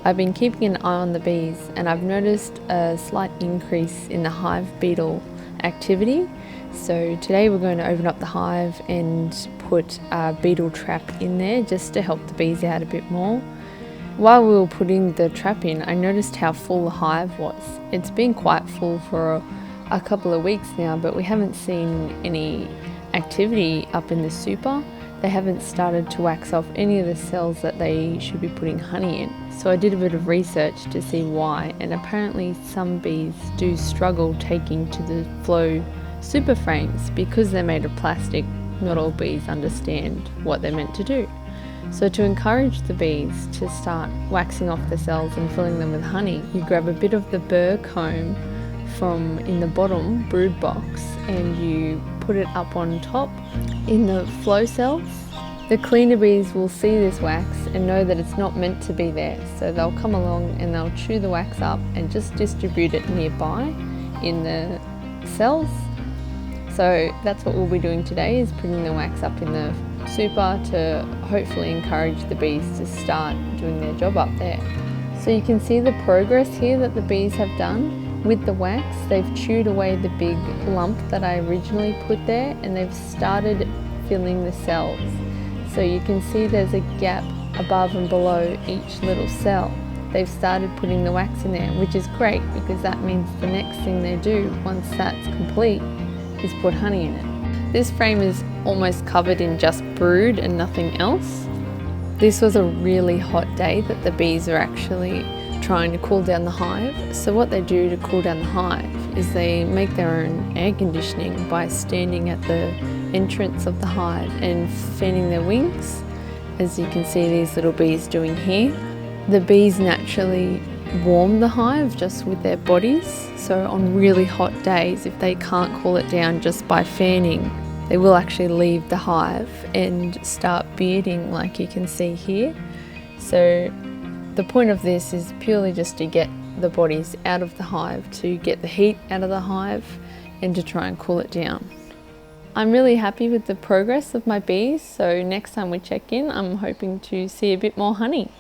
I've been keeping an eye on the bees and I've noticed a slight increase in the hive beetle activity. So today we're going to open up the hive and put a beetle trap in there just to help the bees out a bit more. While we were putting the trap in, I noticed how full the hive was. It's been quite full for a couple of weeks now, but we haven't seen any activity up in the super. They haven't started to wax off any of the cells that they should be putting honey in. So I did a bit of research to see why, and apparently some bees do struggle taking to the flow super frames because they're made of plastic. Not all bees understand what they're meant to do. So to encourage the bees to start waxing off the cells and filling them with honey, you grab a bit of the burr comb from in the bottom brood box and you put it up on top in the flow cells. The cleaner bees will see this wax and know that it's not meant to be there, so they'll come along and they'll chew the wax up and just distribute it nearby in the cells. So that's what we'll be doing today, is putting the wax up in the super to hopefully encourage the bees to start doing their job up there. So you can see the progress here that the bees have done. With the wax, they've chewed away the big lump that I originally put there and they've started filling the cells. So you can see there's a gap above and below each little cell. They've started putting the wax in there, which is great because that means the next thing they do once that's complete is put honey in it. This frame is almost covered in just brood and nothing else. This was a really hot day that the bees are actually trying to cool down the hive. So what they do to cool down the hive is they make their own air conditioning by standing at the entrance of the hive and fanning their wings, as you can see these little bees doing here. The bees naturally warm the hive just with their bodies, so on really hot days, if they can't cool it down just by fanning, they will actually leave the hive and start bearding, like you can see here. So the point of this is purely just to get the bodies out of the hive, to get the heat out of the hive and to try and cool it down. I'm really happy with the progress of my bees, so next time we check in, I'm hoping to see a bit more honey.